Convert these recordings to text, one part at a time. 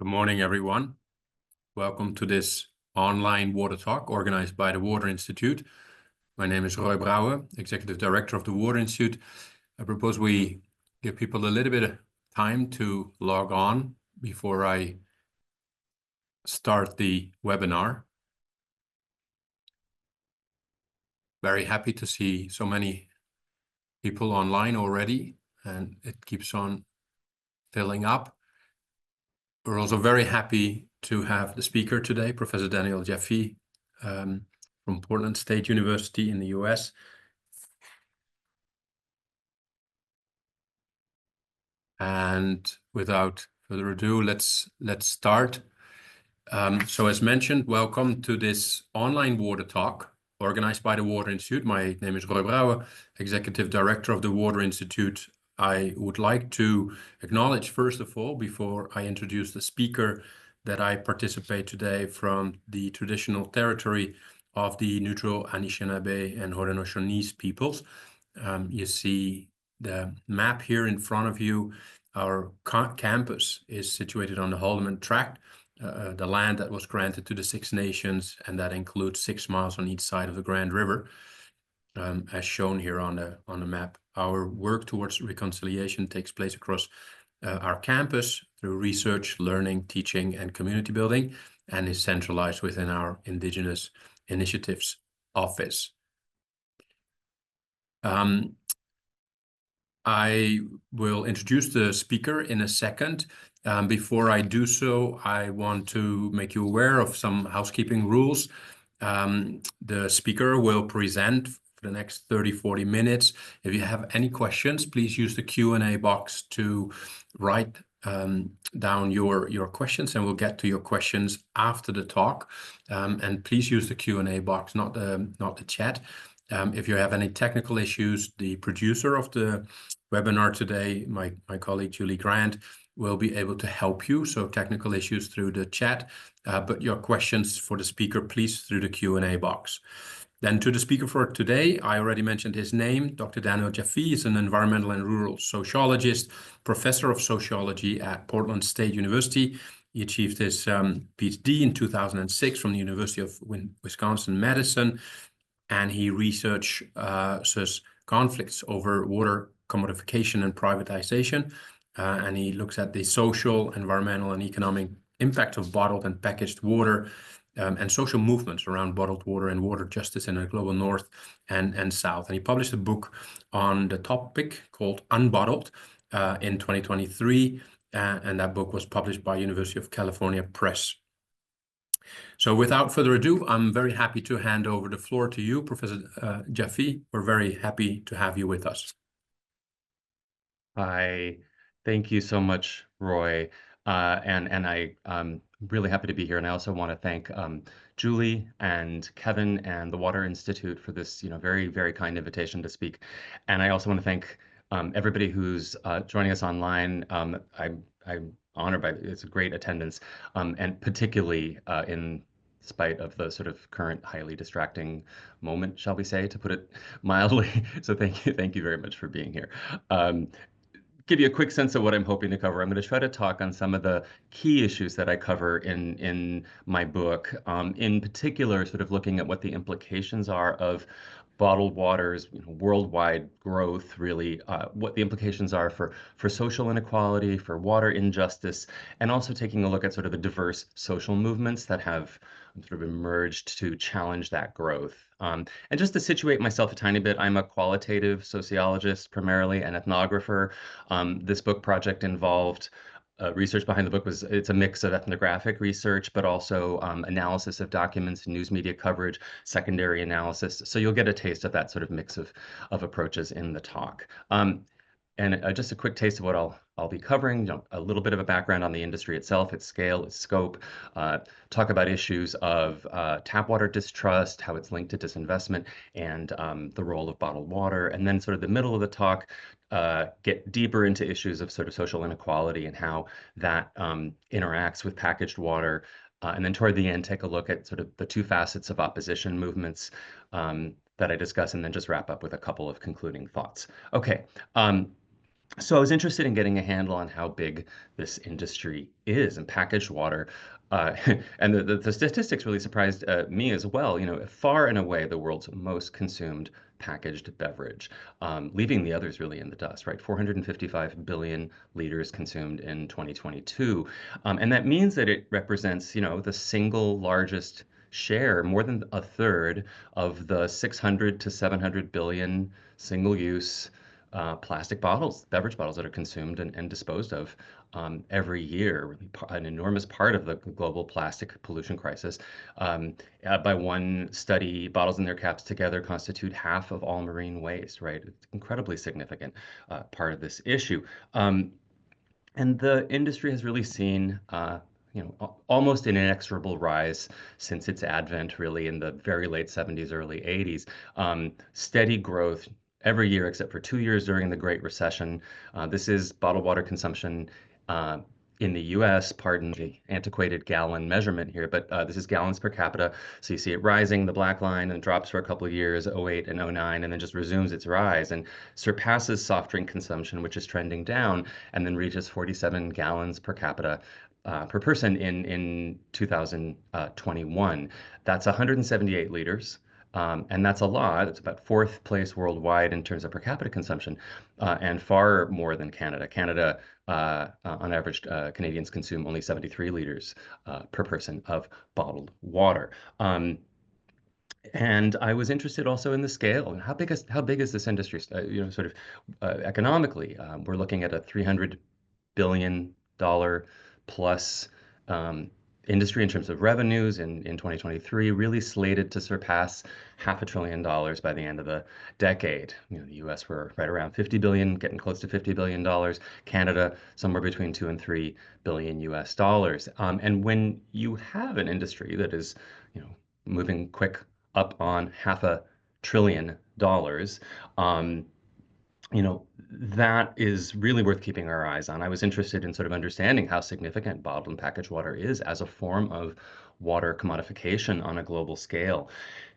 Good morning, everyone. Welcome to this online water talk organized by the Water Institute. My name is Roy Brouwer, Executive Director of the Water Institute. I propose we give people a little bit of time to log on before I start the webinar. Very happy to see so many people online already, and it keeps on filling up. We're also very happy to have the speaker today, Professor Daniel Jaffee, from Portland State University in the US. And without further ado, let's start. So as mentioned, welcome to this online water talk organized by the Water Institute. My name is Roy Brouwer, Executive Director of the Water Institute. I would like to acknowledge, first of all, before I introduce the speaker, that I participate today from the traditional territory of the neutral Anishinaabe and Haudenosaunee peoples. You see the map here in front of you. Our campus is situated on the Haldeman Tract, the land that was granted to the Six Nations, and that includes 6 miles on each side of the Grand River, as shown here on the map. Our work towards reconciliation takes place across our campus through research, learning, teaching, and community building, and is centralized within our Indigenous Initiatives Office. I will introduce the speaker in a second. Before I do so, I want to make you aware of some housekeeping rules. The speaker will present for the next 30-40 minutes. If you have any questions, please use the Q&A box to write down your questions, and we'll get to your questions after the talk. And please use the Q&A box, not the chat. If you have any technical issues, the producer of the webinar today, my colleague Julie Grant, will be able to help you. So technical issues through the chat, but your questions for the speaker, please through the Q&A box. Then to the speaker for today, I already mentioned his name. Dr. Daniel Jaffee is an environmental and rural sociologist, professor of sociology at Portland State University. He achieved his PhD in 2006 from the University of Wisconsin-Madison, and he researches conflicts over water commodification and privatization. And he looks at the social, environmental, and economic impact of bottled and packaged water, and social movements around bottled water and water justice in the global north and south. And he published a book on the topic called Unbottled in 2023, and that book was published by University of California Press. So without further ado, I'm very happy to hand over the floor to you, Professor Jaffee. We're very happy to have you with us. Hi, thank you so much, Roy. And I'm really happy to be here. And I also want to thank Julie and Kevin and the Water Institute for this, very, very kind invitation to speak. And I also want to thank everybody who's joining us online. I'm honored by it's a great attendance, and particularly in spite of the sort of current highly distracting moment, shall we say, to put it mildly. So thank you very much for being here. Give you a quick sense of what I'm hoping to cover. I'm going to try to talk on some of the key issues that I cover in my book, in particular, sort of looking at what the implications are of bottled water's worldwide growth, really, what the implications are for social inequality, for water injustice, and also taking a look at sort of the diverse social movements that have sort of emerged to challenge that growth. And just to situate myself a tiny bit, I'm a qualitative sociologist, primarily an ethnographer. This book project involved research behind the book it's a mix of ethnographic research, but also analysis of documents, news media coverage, secondary analysis. So you'll get a taste of that sort of mix of approaches in the talk. And just a quick taste of what I'll be covering, a little bit of a background on the industry itself, its scale, its scope, talk about issues of tap water distrust, how it's linked to disinvestment, and the role of bottled water. And then sort of the middle of the talk, get deeper into issues of sort of social inequality and how that interacts with packaged water. And then toward the end, take a look at sort of the two facets of opposition movements that I discuss, and then just wrap up with a couple of concluding thoughts. Okay. So I was interested in getting a handle on how big this industry is and packaged water. Uh, and the statistics really surprised me as well. You know, far and away the world's most consumed packaged beverage, leaving the others really in the dust, right? 455 billion liters consumed in 2022. And that means that it represents, you know, the single largest share, more than a third of the 600 to 700 billion single-use plastic bottles, beverage bottles that are consumed and disposed of every year, really an enormous part of the global plastic pollution crisis. Um, by one study, bottles and their caps together constitute half of all marine waste, right? It's incredibly significant part of this issue. And the industry has really seen, you know, almost an inexorable rise since its advent, really in the very late 70s, early 80s. Steady growth every year except for 2 years during the Great Recession. This is bottled water consumption uh, in the US, pardon the antiquated gallon measurement here, but this is gallons per capita. So you see it rising, the black line, and drops for a couple of years, '08 and '09, and then just resumes its rise and surpasses soft drink consumption, which is trending down, and then reaches 47 gallons per capita per person in 2021. That's 178 liters. And that's a lot. It's about fourth place worldwide in terms of per capita consumption, and far more than Canada. Canada, on average, Canadians consume only 73 liters per person of bottled water. And I was interested also in the scale and how big is this industry, you know, sort of economically. We're looking at a $300 billion plus industry in terms of revenues in 2023, really slated to surpass $500 billion by the end of the decade. You know, the US were right around 50 billion, getting close to $50 billion. Canada, somewhere between 2 and 3 billion US dollars. And when you have an industry that is, you know, moving quick up on $500 billion, you know, that is really worth keeping our eyes on. I was interested in sort of understanding how significant bottled and packaged water is as a form of water commodification on a global scale.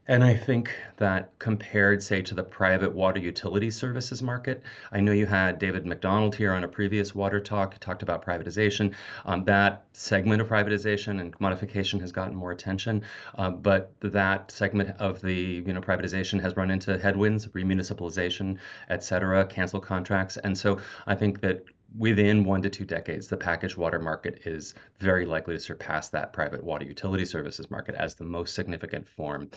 And I think that compared, say, to the private water utility services market, I know you had David McDonald here on a previous Water Talk, talked about privatization. That segment of privatization and commodification has gotten more attention, but that segment of the, you know, privatization has run into headwinds, remunicipalization, et cetera, cancel contracts. And so I think that within 1 to 2 decades, the packaged water market is very likely to surpass that private water utility services market as the most significant form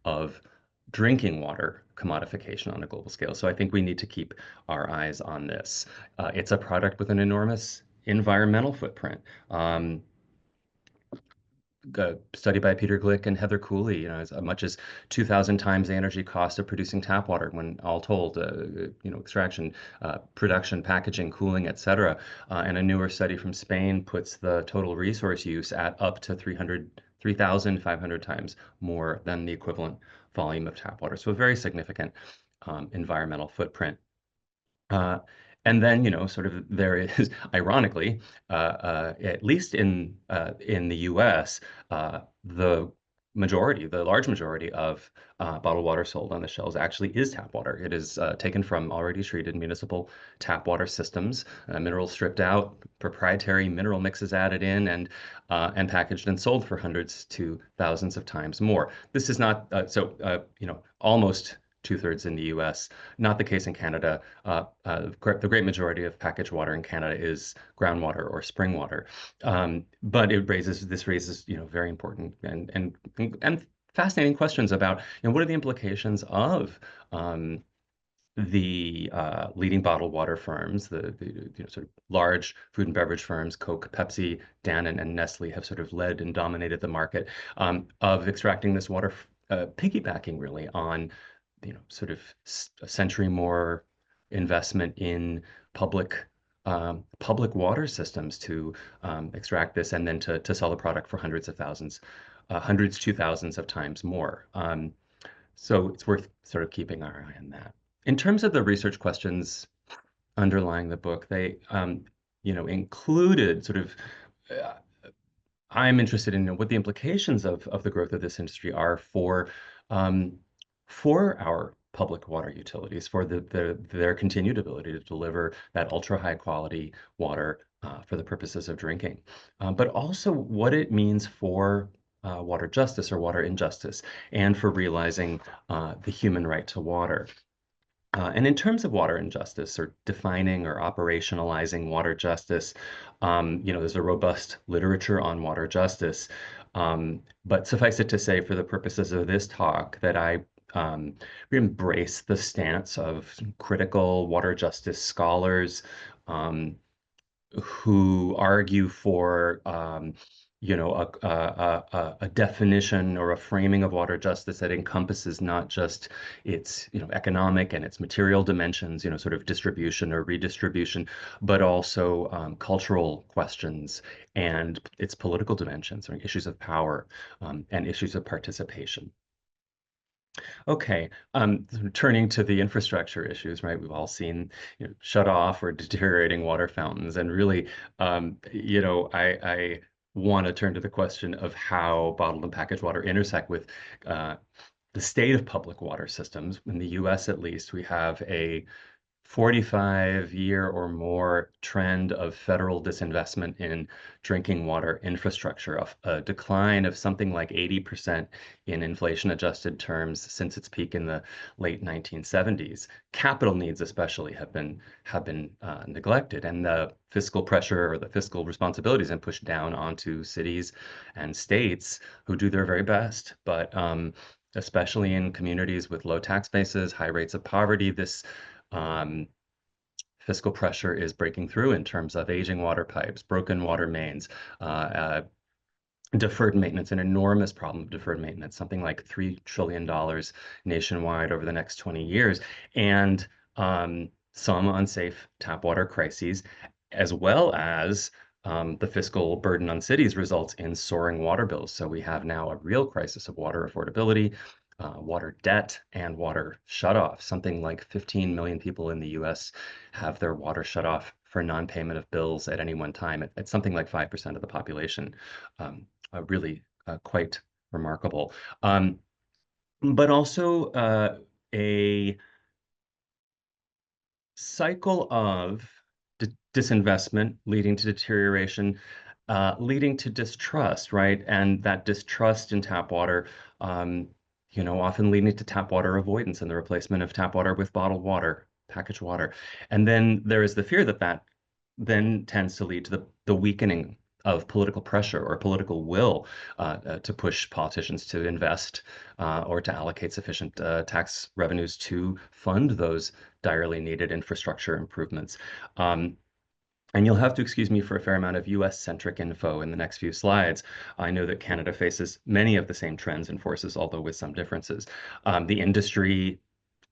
of drinking water commodification on a global scale. So I think we need to keep our eyes on this. It's a product with an enormous environmental footprint. A study by Peter Glick and Heather Cooley, you know, as much as 2,000 times the energy cost of producing tap water when all told, you know, extraction, production, packaging, cooling, et cetera. And a newer study from Spain puts the total resource use at up to 3,500 times more than the equivalent volume of tap water. So a very significant environmental footprint. Uh, and then, you know, sort of there is, ironically, at least in the U.S., the large majority of bottled water sold on the shelves actually is tap water. It is taken from already treated municipal tap water systems, minerals stripped out, proprietary mineral mixes added in, and packaged and sold for hundreds to thousands of times more. This is not you know, almost two-thirds in the U.S. Not the case in Canada. The great majority of packaged water in Canada is groundwater or spring water. But this raises, you know, very important and fascinating questions about, you know, what are the implications of the leading bottled water firms, the you know, sort of large food and beverage firms, Coke, Pepsi, Danone, and Nestle have sort of led and dominated the market of extracting this water, piggybacking really on, you know, sort of a century more investment in public water systems to extract this and then to sell the product for hundreds to thousands of times more. So it's worth sort of keeping our eye on that. In terms of the research questions underlying the book, they, you know, included sort of, uh, I'm interested in, you know, what the implications of the growth of this industry are um, for our public water utilities for their continued ability to deliver that ultra high quality water for the purposes of drinking, but also what it means for water justice or water injustice, and for realizing the human right to water. And in terms of water injustice, or defining or operationalizing water justice, there's a robust literature on water justice. But suffice it to say, for the purposes of this talk, that I embrace the stance of critical water justice scholars, um, who argue for a definition or a framing of water justice that encompasses not just its economic and its material dimensions, sort of distribution or redistribution, but also cultural questions and its political dimensions, or issues of power, and issues of participation. Okay, turning to the infrastructure issues, right? We've all seen, shut off or deteriorating water fountains, and really, I want to turn to the question of how bottled and packaged water intersect with the state of public water systems. In the U.S., at least, we have a 45-year or more trend of federal disinvestment in drinking water infrastructure, a decline of something like 80% in inflation-adjusted terms since its peak in the late 1970s. Capital needs especially have been neglected, and the fiscal pressure or the fiscal responsibilities have pushed down onto cities and states who do their very best. But especially in communities with low tax bases, high rates of poverty, this um, fiscal pressure is breaking through in terms of aging water pipes, broken water mains, deferred maintenance, an enormous problem of deferred maintenance, something like $3 trillion nationwide over the next 20 years, and some unsafe tap water crises, as well as the fiscal burden on cities results in soaring water bills. So we have now a real crisis of water affordability, water debt, and water shutoff. Something like 15 million people in the US have their water shut off for non-payment of bills at any one time. It's something like 5% of the population. Really quite remarkable. But also a cycle of disinvestment leading to deterioration, leading to distrust, right? And that distrust in tap water, often leading to tap water avoidance and the replacement of tap water with bottled water, packaged water. And then there is the fear that that then tends to lead to the weakening of political pressure or political will to push politicians to invest or to allocate sufficient tax revenues to fund those direly needed infrastructure improvements. And you'll have to excuse me for a fair amount of US-centric info in the next few slides. I know that Canada faces many of the same trends and forces, although with some differences. The industry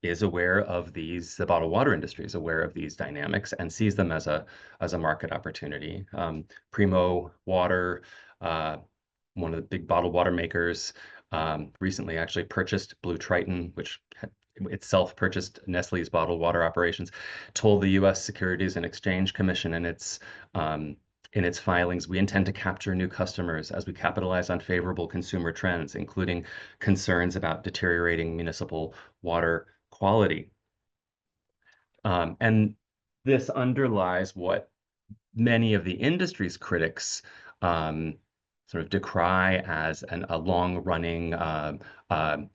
is aware of these, the bottled water industry is aware of these dynamics and sees them as a market opportunity. Primo Water, one of the big bottled water makers, recently actually purchased Blue Triton, which itself purchased Nestle's bottled water operations, told the U.S. Securities and Exchange Commission in its filings, we intend to capture new customers as we capitalize on favorable consumer trends, including concerns about deteriorating municipal water quality. And this underlies what many of the industry's critics sort of decry as a long-running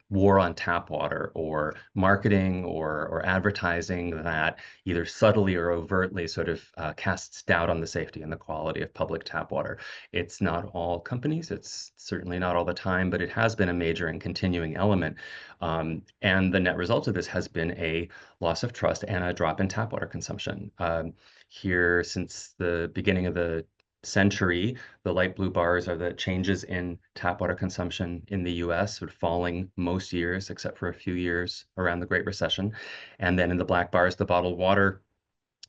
war on tap water, or marketing or advertising that either subtly or overtly sort of casts doubt on the safety and the quality of public tap water. It's not all companies, it's certainly not all the time, but it has been a major and continuing element. And the net result of this has been a loss of trust and a drop in tap water consumption. Here, since the beginning of the century, the light blue bars are the changes in tap water consumption in the US, sort of falling most years, except for a few years around the Great Recession. And then in the black bars, the bottled water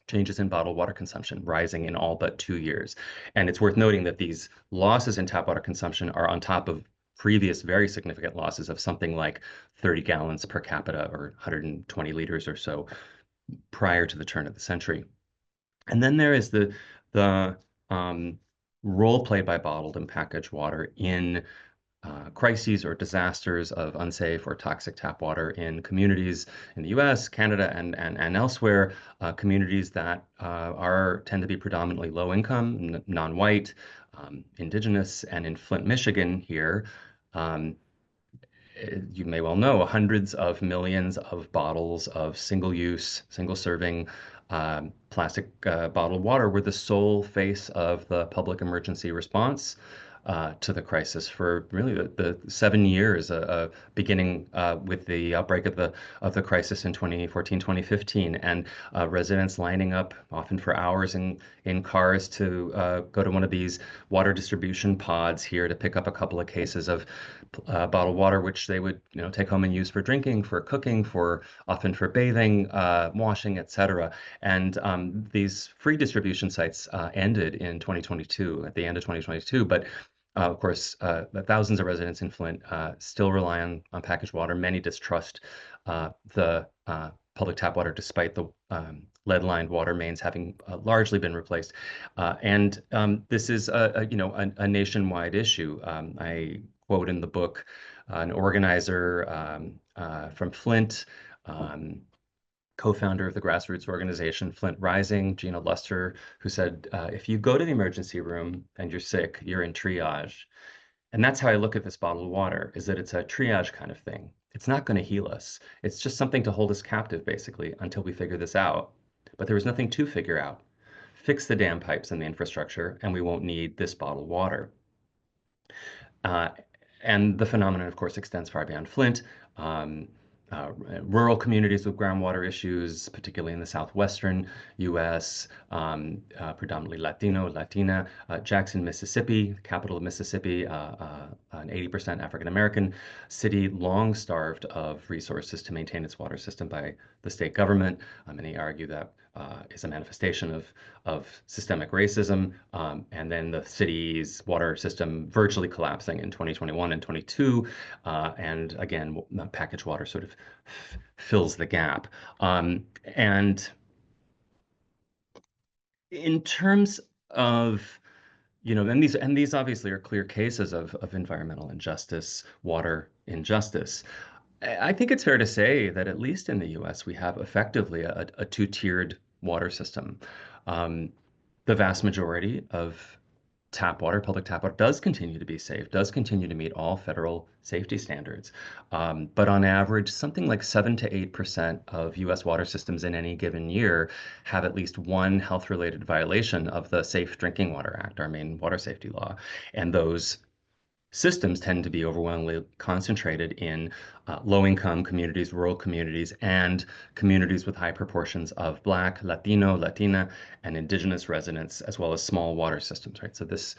changes in bottled water consumption, rising in all but 2 years. And it's worth noting that these losses in tap water consumption are on top of previous very significant losses of something like 30 gallons per capita, or 120 liters or so, prior to the turn of the century. And then there is the role played by bottled and packaged water in crises or disasters of unsafe or toxic tap water in communities in the US, Canada, and elsewhere, communities that tend to be predominantly low income, non-white, indigenous, and in Flint, Michigan here, um, you may well know, hundreds of millions of bottles of single-use, single-serving plastic bottled water were the sole face of the public emergency response to the crisis for really the 7 years, beginning with the outbreak of the crisis in 2014, 2015, and residents lining up often for hours in cars to go to one of these water distribution pods here to pick up a couple of cases of bottled water, which they would take home and use for drinking, for cooking, for often for bathing, washing, etc. And these free distribution sites ended in 2022, at the end of 2022, but of course, thousands of residents in Flint still rely on packaged water. Many distrust the public tap water, despite the lead-lined water mains having largely been replaced. And this is a nationwide issue. I quote in the book an organizer from Flint, co-founder of the grassroots organization Flint Rising, Gina Luster, who said, if you go to the emergency room and you're sick, you're in triage. And that's how I look at this bottled water, is that it's a triage kind of thing. It's not going to heal us. It's just something to hold us captive, basically, until we figure this out. But there was nothing to figure out. Fix the dam pipes and the infrastructure, and we won't need this bottled water. Uh, and the phenomenon, of course, extends far beyond Flint. Um, Rural communities with groundwater issues, particularly in the southwestern U.S., predominantly Latino, Latina. Jackson, Mississippi, capital of Mississippi, an 80% African American city, long starved of resources to maintain its water system by the state government. Many argue that is a manifestation of systemic racism, and then the city's water system virtually collapsing in 2021 and 22, and again, packaged water sort of fills the gap. And in terms of and these obviously are clear cases of environmental injustice, water injustice. I think it's fair to say that at least in the US, we have effectively a two-tiered water system. The vast majority of tap water, public tap water, does continue to be safe, does continue to meet all federal safety standards. But on average, something like 7 to 8% of US water systems in any given year have at least one health-related violation of the Safe Drinking Water Act, our main water safety law. And those systems tend to be overwhelmingly concentrated in low-income communities, rural communities, and communities with high proportions of Black, Latino, Latina, and Indigenous residents, as well as small water systems, right? So this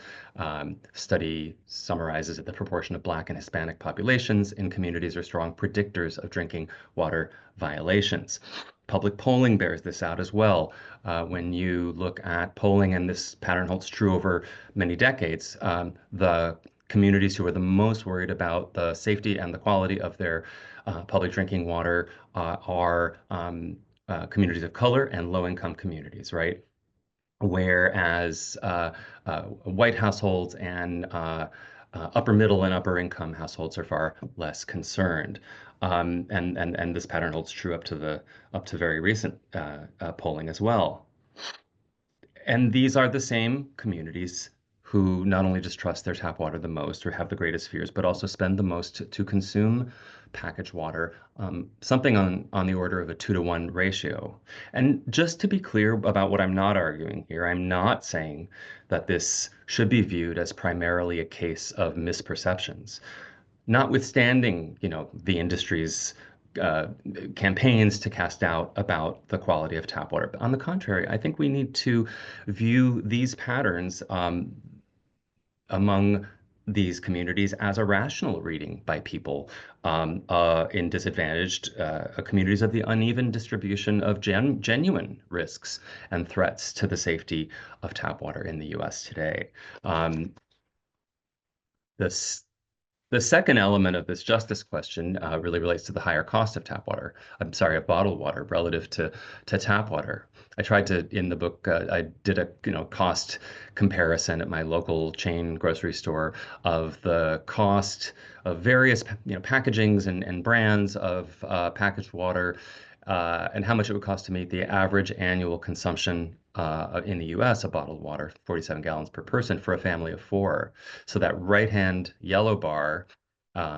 study summarizes that the proportion of Black and Hispanic populations in communities are strong predictors of drinking water violations. Public polling bears this out as well. When you look at polling, and this pattern holds true over many decades, the communities who are the most worried about the safety and the quality of their public drinking water are communities of color and low-income communities, right? Whereas white households and upper middle and upper income households are far less concerned. And this pattern holds true up to very recent polling as well. And these are the same communities who not only distrust their tap water the most or have the greatest fears, but also spend the most to consume packaged water, something on the order of a 2-to-1 ratio. And just to be clear about what I'm not arguing here, I'm not saying that this should be viewed as primarily a case of misperceptions. Notwithstanding, the industry's campaigns to cast doubt about the quality of tap water. But on the contrary, I think we need to view these patterns among these communities as a rational reading by people in disadvantaged communities of the uneven distribution of genuine risks and threats to the safety of tap water in the US today. This The second element of this justice question really relates to the higher cost of tap water. I'm sorry, of bottled water relative to tap water. I tried to, in the book, I did a cost comparison at my local chain grocery store of the cost of various packagings and brands of packaged water, and how much it would cost to meet the average annual consumption in the US of bottled water, 47 gallons per person for a family of four. So that right-hand yellow bar,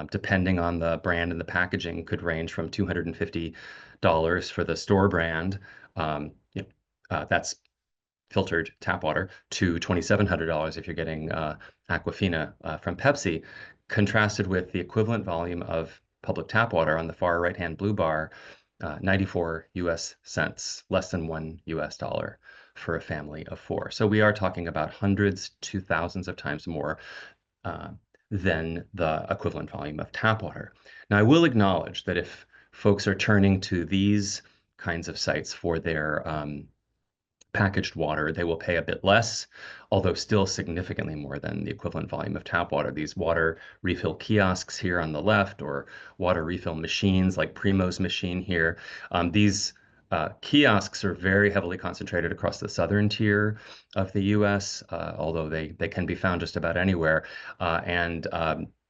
depending on the brand and the packaging, could range from $250 for the store brand. That's filtered tap water to $2,700 if you're getting Aquafina from Pepsi, contrasted with the equivalent volume of public tap water on the far right-hand blue bar, 94 US cents, less than $1 for a family of four. So we are talking about hundreds to thousands of times more uh, than the equivalent volume of tap water. Now, I will acknowledge that if folks are turning to these kinds of sites for their packaged water, they will pay a bit less, although still significantly more than the equivalent volume of tap water. These water refill kiosks here on the left, or water refill machines like Primo's machine here, these kiosks are very heavily concentrated across the southern tier of the US, although they can be found just about anywhere. And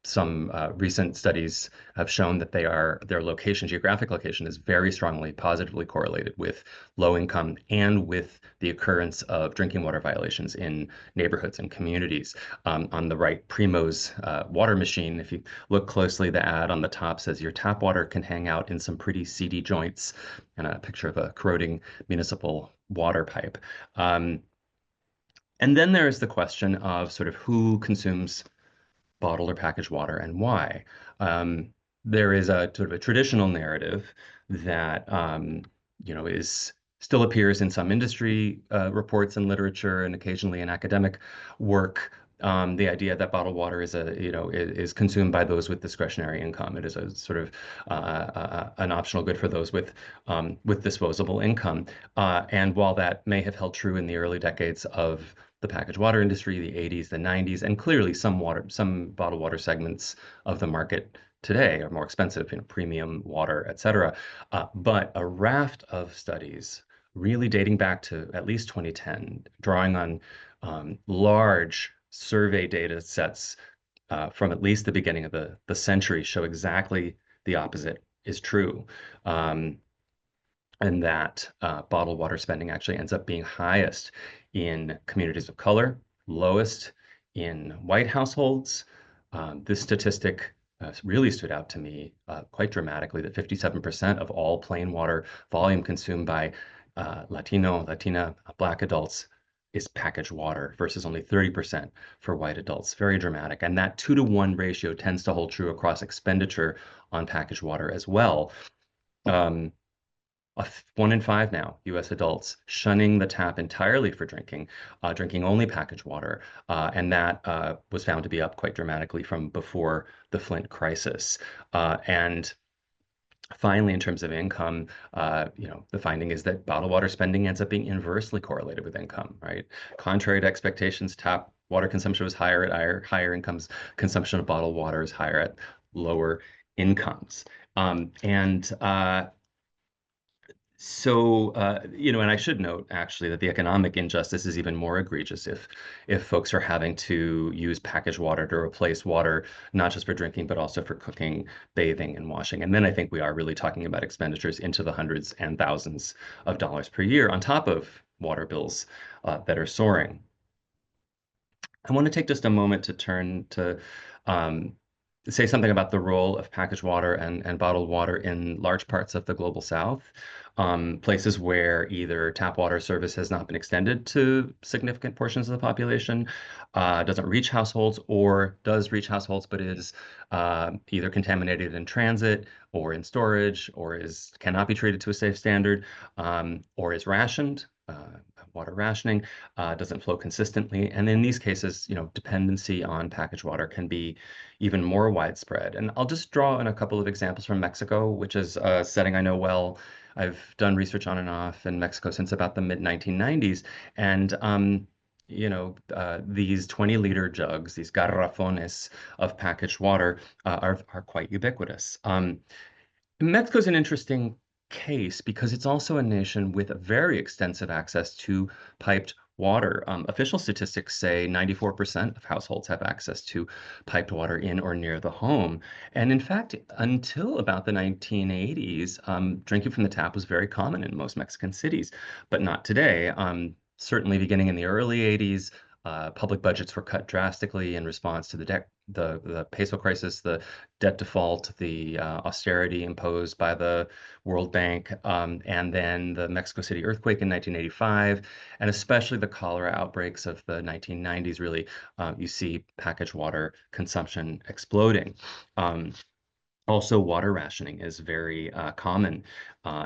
some recent studies have shown that their location, geographic location, is very strongly positively correlated with low income and with the occurrence of drinking water violations in neighborhoods and communities. On the right, Primo's water machine, if you look closely, the ad on the top says your tap water can hang out in some pretty seedy joints, and a picture of a corroding municipal water pipe. And then there's the question of sort of who consumes bottled or packaged water and why. There is a sort of a traditional narrative that is still appears in some industry reports and literature, and occasionally in academic work. The idea that bottled water is consumed by those with discretionary income. It is a sort of an optional good for those with disposable income. And while that may have held true in the early decades of the packaged water industry, the 80s, the 90s, and clearly some bottled water segments of the market today are more expensive, premium water, et cetera. But a raft of studies, really dating back to at least 2010, drawing on large survey data sets from at least the beginning of the century, show exactly the opposite is true. And that bottled water spending actually ends up being highest in communities of color, lowest in white households. This statistic really stood out to me quite dramatically, that 57% of all plain water volume consumed by Latina, Black adults is packaged water versus only 30% for white adults. Very dramatic. And that 2-to-1 ratio tends to hold true across expenditure on packaged water as well. 1 in 5 now, US adults shunning the tap entirely for drinking, drinking only packaged water. And that was found to be up quite dramatically from before the Flint crisis. And finally, in terms of income, the finding is that bottled water spending ends up being inversely correlated with income, right? Contrary to expectations, tap water consumption was higher at higher incomes. Consumption of bottled water is higher at lower incomes. So, and I should note actually that the economic injustice is even more egregious if folks are having to use packaged water to replace water, not just for drinking, but also for cooking, bathing, and washing. And then I think we are really talking about expenditures into the hundreds and thousands of dollars per year on top of water bills that are soaring. I want to take just a moment to turn to say something about the role of packaged water and bottled water in large parts of the global South, places where either tap water service has not been extended to significant portions of the population, doesn't reach households, or does reach households but is either contaminated in transit or in storage, or cannot be treated to a safe standard, or is rationed. Water rationing doesn't flow consistently. And in these cases, dependency on packaged water can be even more widespread. And I'll just draw in a couple of examples from Mexico, which is a setting I know well. I've done research on and off in Mexico since about the mid-1990s. And these 20-liter jugs, these garrafones of packaged water, are quite ubiquitous. Mexico's an interesting case because it's also a nation with very extensive access to piped water. Official statistics say 94% of households have access to piped water in or near the home. And in fact, until about the 1980s, drinking from the tap was very common in most Mexican cities, but not today. Certainly beginning in the early 80s, public budgets were cut drastically in response to the peso crisis, the debt default, the austerity imposed by the World Bank, and then the Mexico City earthquake in 1985, and especially the cholera outbreaks of the 1990s. Really, you see packaged water consumption exploding. Also, water rationing is very common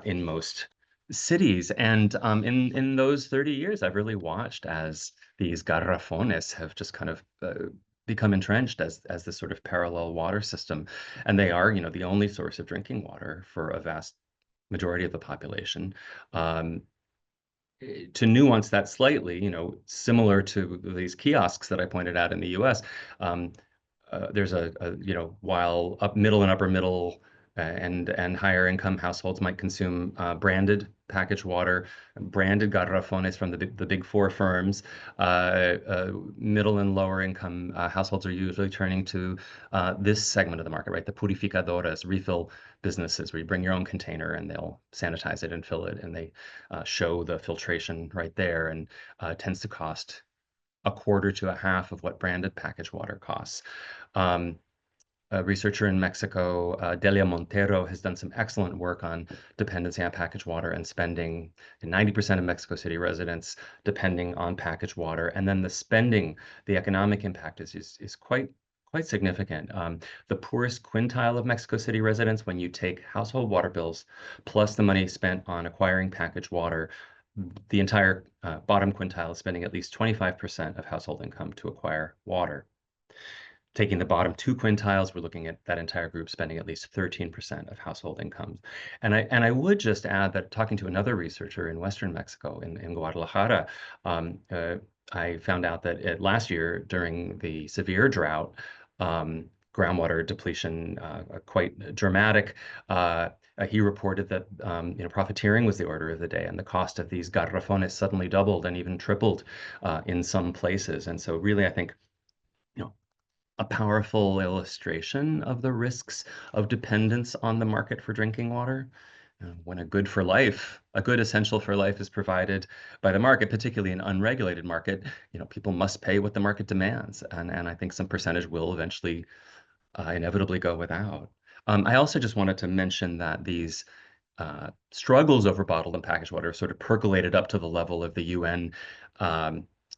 in most cities. And in those 30 years, I've really watched as these garrafones have just kind of become entrenched as this sort of parallel water system. And they are, the only source of drinking water for a vast majority of the population. Um, to nuance that slightly, similar to these kiosks that I pointed out in the US, um, there's while middle and upper middle and higher income households might consume branded packaged water, branded garrafones from the big four firms, middle and lower income households are usually turning to this segment of the market, right? The purificadoras, refill businesses where you bring your own container and they'll sanitize it and fill it, and they show the filtration right there, and tends to cost a quarter to a half of what branded packaged water costs. Um, a researcher in Mexico, Delia Montero, has done some excellent work on dependency on packaged water and spending. 90% of Mexico City residents depending on packaged water, and then the economic impact is quite significant. The poorest quintile of Mexico City residents, when you take household water bills plus the money spent on acquiring packaged water, the entire bottom quintile is spending at least 25% of household income to acquire water. Taking the bottom two quintiles, we're looking at that entire group spending at least 13% of household incomes. And I would just add that talking to another researcher in Western Mexico, in Guadalajara, I found out that last year during the severe drought, groundwater depletion quite dramatic. He reported that profiteering was the order of the day, and the cost of these garrafones suddenly doubled and even tripled in some places. And so, really, I think a powerful illustration of the risks of dependence on the market for drinking water. When a good essential for life is provided by the market, particularly an unregulated market, people must pay what the market demands, and I think some percentage will eventually inevitably go without. I also just wanted to mention that these struggles over bottled and packaged water sort of percolated up to the level of the UN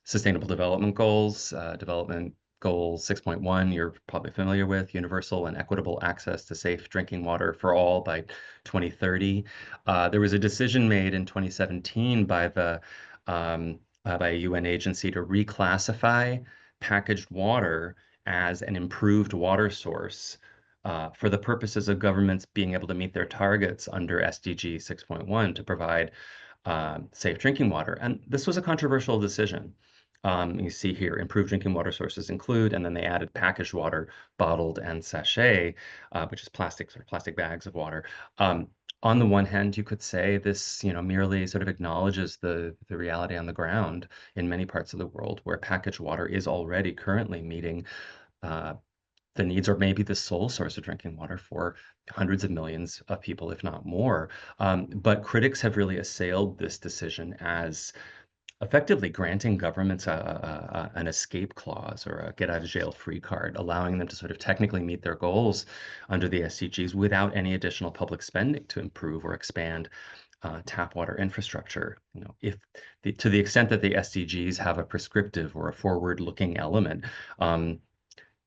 Sustainable Development Goals, Development Goal 6.1, you're probably familiar with, universal and equitable access to safe drinking water for all by 2030. There was a decision made in 2017 by a UN agency to reclassify packaged water as an improved water source for the purposes of governments being able to meet their targets under SDG 6.1 to provide safe drinking water. And this was a controversial decision. You see here, improved drinking water sources include, and then they added packaged water, bottled and sachet, which is plastic bags of water. On the one hand, you could say this, merely sort of acknowledges the reality on the ground in many parts of the world where packaged water is already currently meeting the needs, or maybe the sole source of drinking water for hundreds of millions of people, if not more. But critics have really assailed this decision as effectively granting governments an escape clause or a get out of jail free card, allowing them to sort of technically meet their goals under the SDGs without any additional public spending to improve or expand tap water infrastructure. To the extent that the SDGs have a prescriptive or a forward-looking element,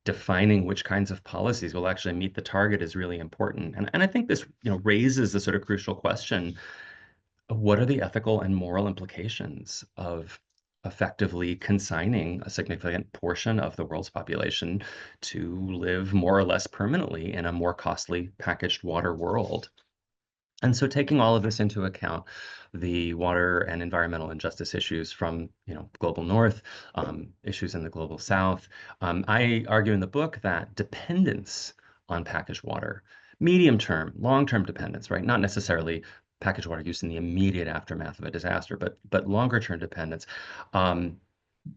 defining which kinds of policies will actually meet the target is really important. And I think this raises the sort of crucial question: what are the ethical and moral implications of effectively consigning a significant portion of the world's population to live more or less permanently in a more costly packaged water world? And so, taking all of this into account, the water and environmental injustice issues from global north, issues in the global south, I argue in the book that dependence on packaged water, medium term, long term dependence, right? Not necessarily packaged water use in the immediate aftermath of a disaster, but longer term dependence um,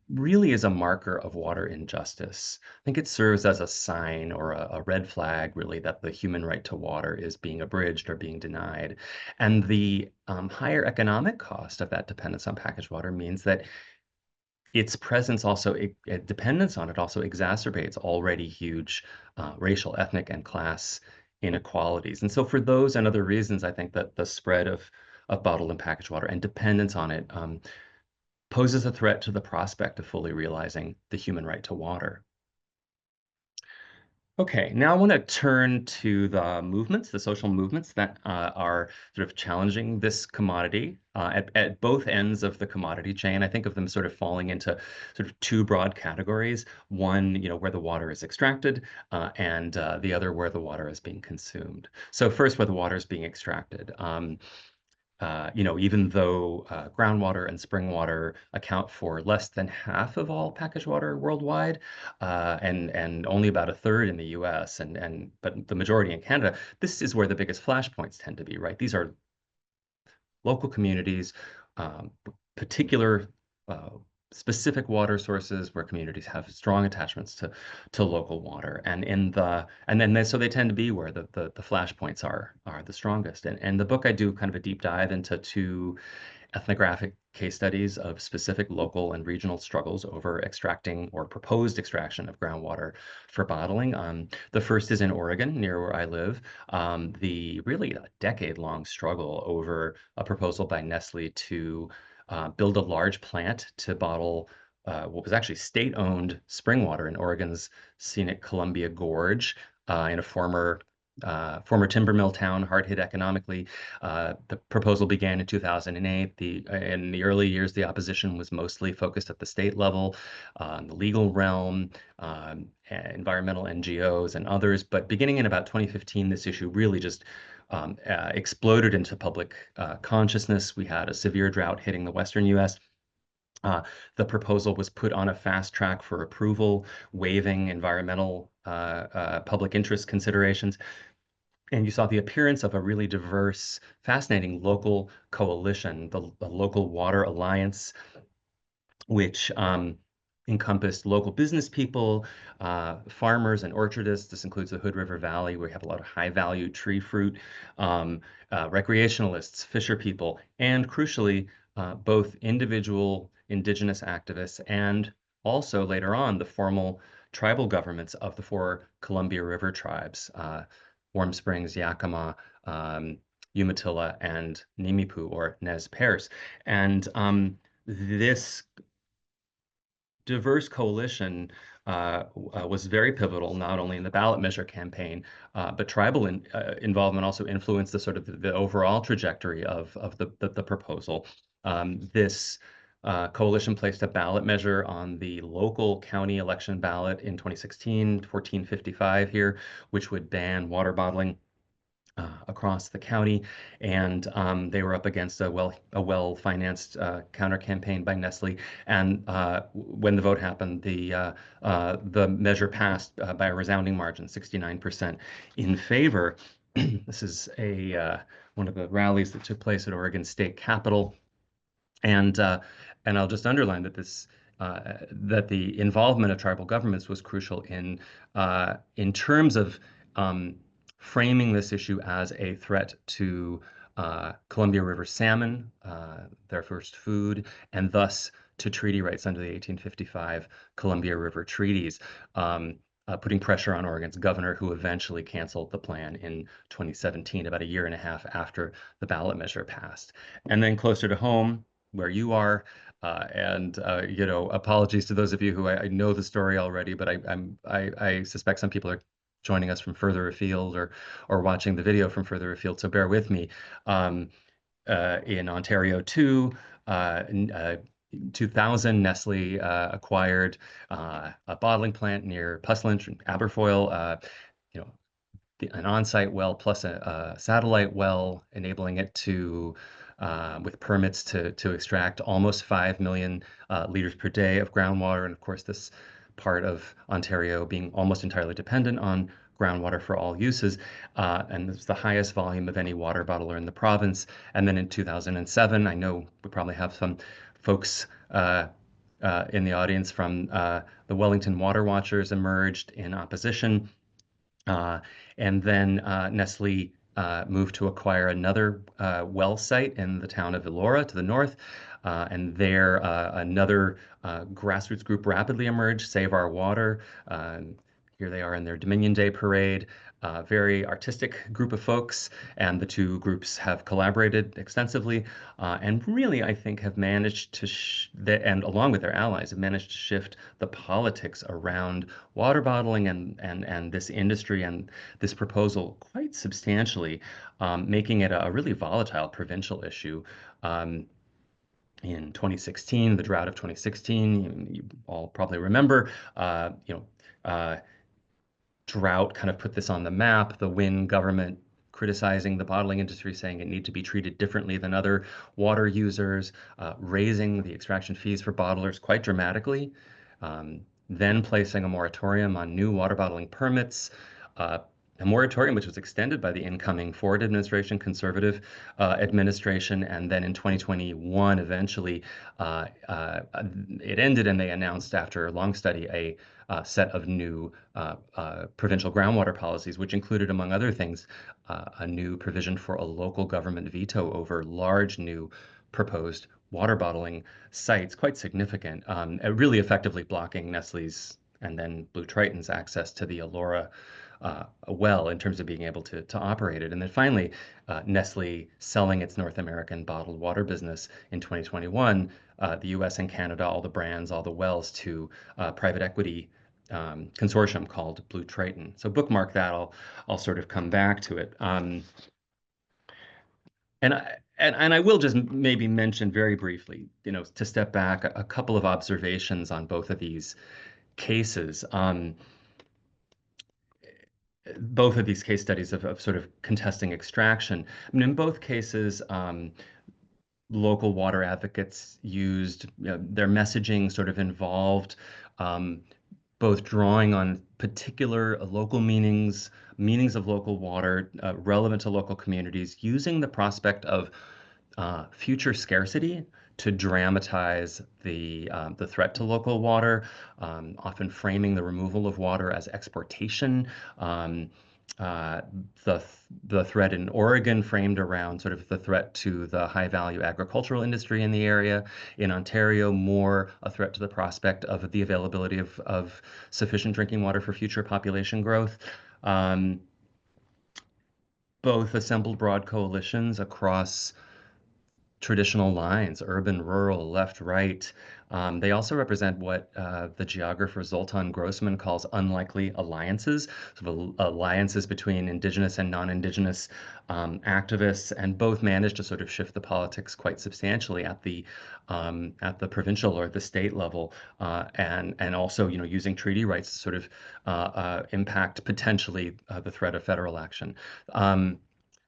really is a marker of water injustice. I think it serves as a sign or a red flag, really, that the human right to water is being abridged or being denied. And the higher economic cost of that dependence on packaged water means that its presence also, dependence on it also exacerbates already huge racial, ethnic, and class inequalities. And so for those and other reasons, I think that the spread of bottled and packaged water and dependence on it poses a threat to the prospect of fully realizing the human right to water. Okay, now I want to turn to the movements, the social movements that are sort of challenging this commodity at both ends of the commodity chain. I think of them sort of falling into sort of two broad categories. One, where the water is extracted, and the other where the water is being consumed. So first, where the water is being extracted. Even though groundwater and spring water account for less than half of all packaged water worldwide, and only about a third in the U.S. but the majority in Canada, this is where the biggest flashpoints tend to be, right? These are local communities, particular uh, specific water sources where communities have strong attachments to local water, so they tend to be where the flashpoints are the strongest. And the book, I do kind of a deep dive into two ethnographic case studies of specific local and regional struggles over extracting or proposed extraction of groundwater for bottling. The first is in Oregon, near where I live. The really a decade-long struggle over a proposal by Nestle to build a large plant to bottle what was actually state-owned spring water in Oregon's scenic Columbia Gorge in a former timber mill town, hard hit economically. The proposal began in 2008. In the early years, the opposition was mostly focused at the state level, the legal realm, environmental NGOs, and others. But beginning in about 2015, this issue really just exploded into public consciousness. We had a severe drought hitting the Western U.S. The proposal was put on a fast track for approval, waiving environmental public interest considerations. And you saw the appearance of a really diverse, fascinating local coalition, the Local Water Alliance, which encompassed local business people, farmers and orchardists. This includes the Hood River Valley, where we have a lot of high-value tree fruit, recreationalists, fisher people, and crucially, both individual indigenous activists and also later on the formal tribal governments of the four Columbia River tribes, Warm Springs, Yakima, Umatilla, and Nimiipuu or Nez Perce. And this diverse coalition was very pivotal, not only in the ballot measure campaign, but tribal involvement also influenced the sort of the overall trajectory of the proposal. This coalition placed a ballot measure on the local county election ballot in 2016, 1455 here, which would ban water bottling across the county, and they were up against a well-financed counter campaign by Nestle. And when the vote happened, the measure passed by a resounding margin, 69% in favor. This is one of the rallies that took place at Oregon State Capitol. And I'll just underline that that the involvement of tribal governments was crucial in terms of framing this issue as a threat to Columbia River salmon, their first food, and thus to treaty rights under the 1855 Columbia River treaties, putting pressure on Oregon's governor, who eventually canceled the plan in 2017, about a year and a half after the ballot measure passed. And then closer to home, where you are, apologies to those of you who I know the story already, but I suspect some people are joining us from further afield or watching the video from further afield, so bear with me. In Ontario too, 2000, Nestle acquired a bottling plant near Puslinch and Aberfoyle, an on-site well plus a satellite well, enabling it to, with permits to extract almost 5 million liters per day of groundwater. And of course, this part of Ontario being almost entirely dependent on groundwater for all uses, and it's the highest volume of any water bottler in the province. And then in 2007, I know we probably have some folks in the audience from the Wellington Water Watchers emerged in opposition. Uh, and then Nestle moved to acquire another well site in the town of Elora to the north. And there, another grassroots group rapidly emerged, Save Our Water. Here they are in their Dominion Day parade. Very artistic group of folks, and the two groups have collaborated extensively, and really, I think, have managed to, and along with their allies, have managed to shift the politics around water bottling and this industry and this proposal quite substantially, making it a really volatile provincial issue. In 2016, the drought of 2016, you all probably remember, drought kind of put this on the map. The Wynne government criticizing the bottling industry, saying it needs to be treated differently than other water users, raising the extraction fees for bottlers quite dramatically, then placing a moratorium on new water bottling permits, a moratorium which was extended by the incoming Ford administration, conservative administration, and then in 2021, eventually, it ended, and they announced after a long study a set of new provincial groundwater policies, which included, among other things, a new provision for a local government veto over large new proposed water bottling sites, quite significant, really effectively blocking Nestle's and then Blue Triton's access to the Elora well in terms of being able to operate it. And then finally, Nestle selling its North American bottled water business in 2021, the US and Canada, all the brands, all the wells to private equity consortium called Blue Triton. So bookmark that. I'll sort of come back to it. And I will just maybe mention very briefly, to step back, a couple of observations on both of these cases. Both of these case studies of sort of contesting extraction. I mean, in both cases, local water advocates used, their messaging sort of involved both drawing on particular local meanings of local water relevant to local communities, using the prospect of future scarcity to dramatize the threat to local water, often framing the removal of water as exportation. The threat in Oregon framed around sort of the threat to the high value agricultural industry in the area. In Ontario, more a threat to the prospect of the availability of sufficient drinking water for future population growth. Both assembled broad coalitions across traditional lines, urban, rural, left, right. They also represent what the geographer Zoltan Grossman calls unlikely alliances, sort of alliances between indigenous and non-indigenous activists, and both managed to sort of shift the politics quite substantially at the provincial or the state level, and also using treaty rights to sort of impact potentially the threat of federal action.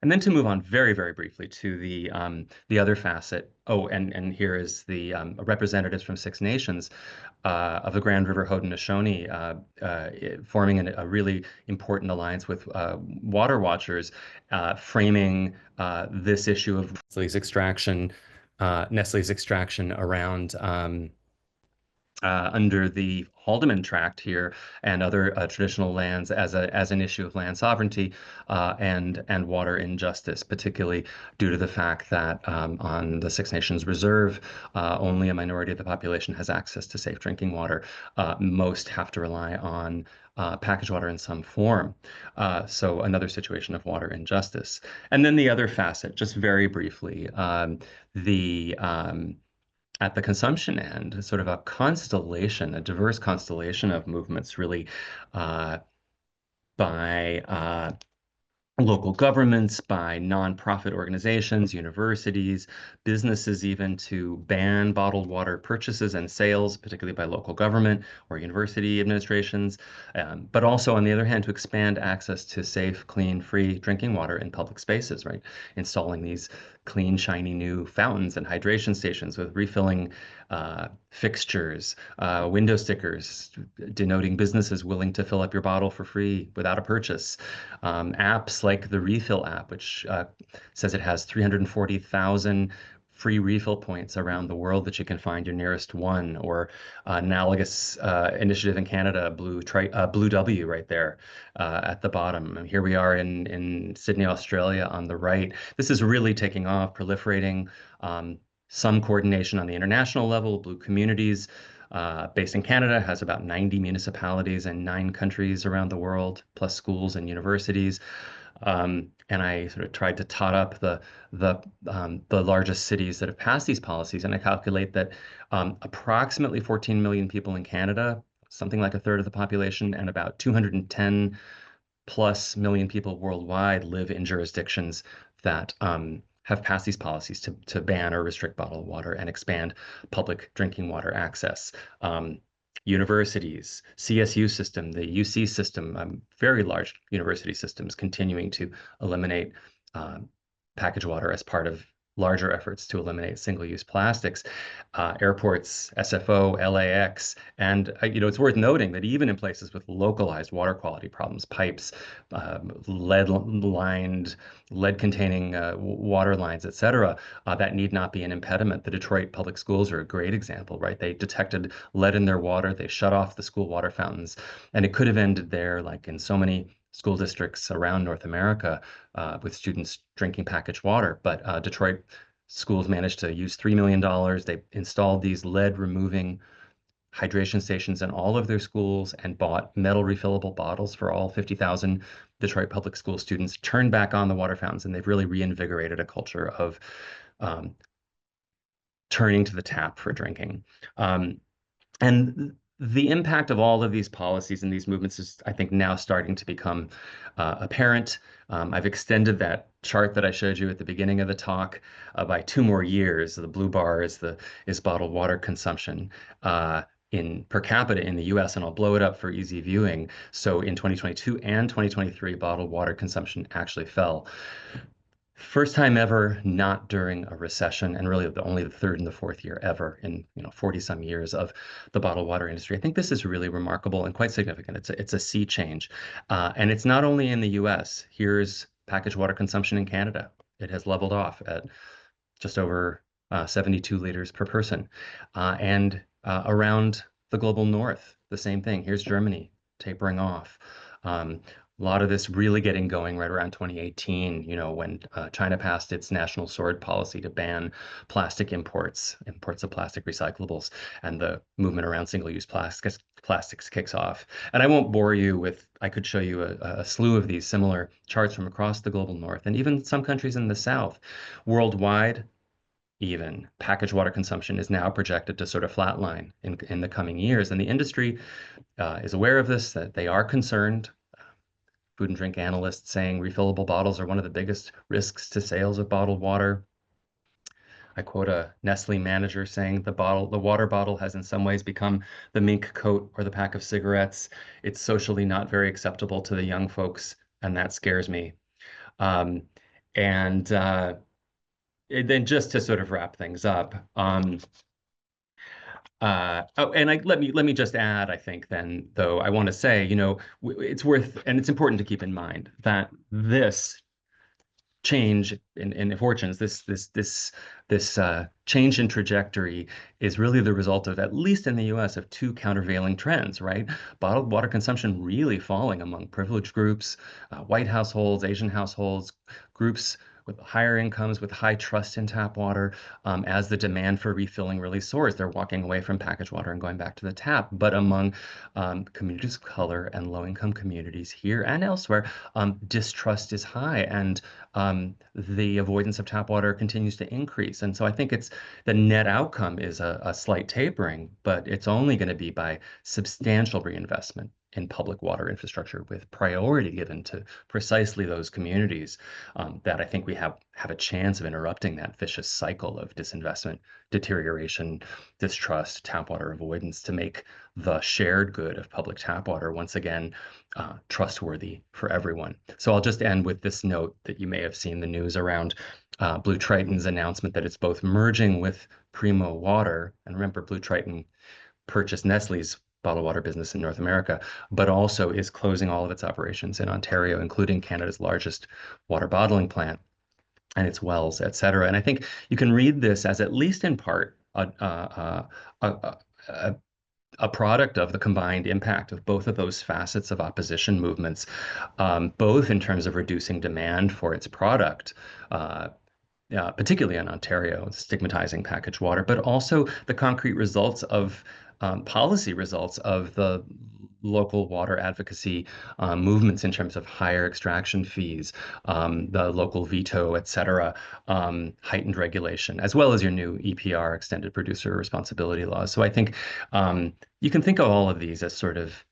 And then to move on very, very briefly to the other facet. Oh, and here is the representatives from Six Nations of the Grand River Haudenosaunee forming a really important alliance with Water Watchers, framing this issue of Nestle's extraction around under the Haldeman Tract here and other traditional lands as an issue of land sovereignty and water injustice, particularly due to the fact that on the Six Nations Reserve, only a minority of the population has access to safe drinking water. Most have to rely on packaged water in some form. So another situation of water injustice. And then the other facet, just very briefly, at the consumption end, sort of a diverse constellation of movements, really, by local governments, by nonprofit organizations, universities, businesses, even to ban bottled water purchases and sales, particularly by local government or university administrations, but also, on the other hand, to expand access to safe, clean, free drinking water in public spaces, right? Installing these clean, shiny new fountains and hydration stations with refilling fixtures, window stickers denoting businesses willing to fill up your bottle for free without a purchase, apps like the Refill app, which says it has 340,000 free refill points around the world that you can find your nearest one, or analogous initiative in Canada, Blue W right there at the bottom. And here we are in Sydney, Australia on the right. This is really taking off, proliferating. Some coordination on the international level. Blue Communities, based in Canada, has about 90 municipalities in 9 countries around the world, plus schools and universities. And I sort of tried to tot up the largest cities that have passed these policies, and I calculate that approximately 14 million people in Canada, something like a third of the population, and about 210 plus million people worldwide live in jurisdictions that have passed these policies to ban or restrict bottled water and expand public drinking water access. Universities, CSU system, the UC system, very large university systems continuing to eliminate packaged water as part of larger efforts to eliminate single-use plastics. Airports, SFO, LAX, and it's worth noting that even in places with localized water quality problems, pipes, lead-lined, lead-containing water lines, et cetera, that need not be an impediment. The Detroit public schools are a great example, right? They detected lead in their water, they shut off the school water fountains, and it could have ended there, like in so many school districts around North America, with students drinking packaged water. But Detroit schools managed to use $3 million. They installed these lead-removing hydration stations in all of their schools and bought metal refillable bottles for all 50,000 Detroit public school students, turned back on the water fountains, and they've really reinvigorated a culture of turning to the tap for drinking. And the impact of all of these policies and these movements is, I think, now starting to become apparent. I've extended that chart that I showed you at the beginning of the talk by 2 more years. The blue bar is bottled water consumption in per capita in the US, and I'll blow it up for easy viewing. So in 2022 and 2023, bottled water consumption actually fell. First time ever not during a recession, and really only the third and the fourth year ever in 40 some years of the bottled water industry. I think this is really remarkable and quite significant. It's a sea change, and it's not only in the U.S. Here's packaged water consumption in Canada. It has leveled off at just over 72 liters per person, and around the global north, the same thing. Here's Germany tapering off. A lot of this really getting going right around 2018, when China passed its national sword policy to ban plastic imports of plastic recyclables, and the movement around single-use plastics kicks off. And I won't bore you with, I could show you a slew of these similar charts from across the global north, and even some countries in the south. Worldwide, even packaged water consumption is now projected to sort of flatline in the coming years. And the industry is aware of this, that they are concerned. Food and drink analysts saying refillable bottles are one of the biggest risks to sales of bottled water. I quote a Nestle manager saying the water bottle has in some ways become the mink coat or the pack of cigarettes. It's socially not very acceptable to the young folks, and that scares me. And then just to sort of wrap things up, let me just add, I think then, though, I want to say, it's worth, and it's important to keep in mind that this change in fortunes, this change in trajectory is really the result of, at least in the US, of 2 countervailing trends, right? Bottled water consumption really falling among privileged groups, white households, Asian households, groups with higher incomes, with high trust in tap water, as the demand for refilling really soars. They're walking away from packaged water and going back to the tap. But among communities of color and low-income communities here and elsewhere, distrust is high, and the avoidance of tap water continues to increase. And so I think the net outcome is a slight tapering, but it's only going to be by substantial reinvestment in public water infrastructure, with priority given to precisely those communities, that I think we have a chance of interrupting that vicious cycle of disinvestment, deterioration, distrust, tap water avoidance, to make the shared good of public tap water once again trustworthy for everyone. So I'll just end with this note that you may have seen the news around Blue Triton's announcement that it's both merging with Primo Water, and remember, Blue Triton purchased Nestle's bottled water business in North America, but also is closing all of its operations in Ontario, including Canada's largest water bottling plant and its wells, et cetera. And I think you can read this as, at least in part, a, a product of the combined impact of both of those facets of opposition movements, both in terms of reducing demand for its product, particularly in Ontario, stigmatizing packaged water, but also the concrete results of policy results of the local water advocacy movements in terms of higher extraction fees, the local veto, et cetera, heightened regulation, as well as your new EPR, extended producer responsibility laws. So I think you can think of all of these as sort of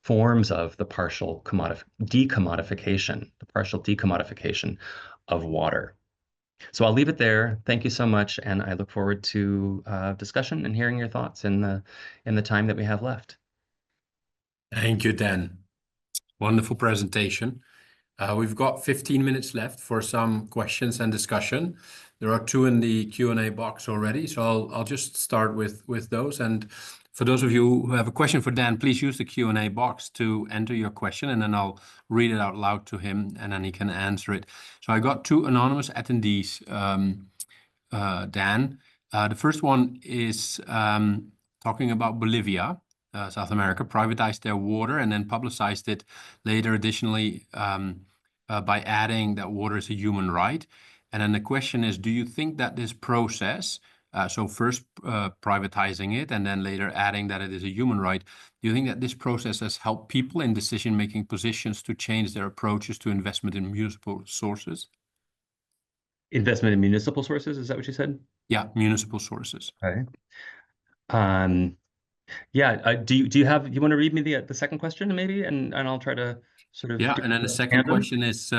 forms of the partial decommodification of water. So I'll leave it there. Thank you so much, and I look forward to discussion and hearing your thoughts in the time that we have left. Thank you, Dan. Wonderful presentation. We've got 15 minutes left for some questions and discussion. There are two in the Q&A box already, so I'll just start with those. And for those of you who have a question for Dan, please use the Q&A box to enter your question, and then I'll read it out loud to him, and then he can answer it. So I got two anonymous attendees, Dan. The first one is talking about Bolivia. South America privatized their water and then publicized it later, additionally, by adding that water is a human right. And then the question is, do you think that this process, so first privatizing it and then later adding that it is a human right, do you think that this process has helped people in decision-making positions to change their approaches to investment in municipal sources? Investment in municipal sources, is that what you said? Yeah, municipal sources. Okay. Yeah, do you want to read me the second question maybe, and I'll try to sort of Yeah, do and then the second question is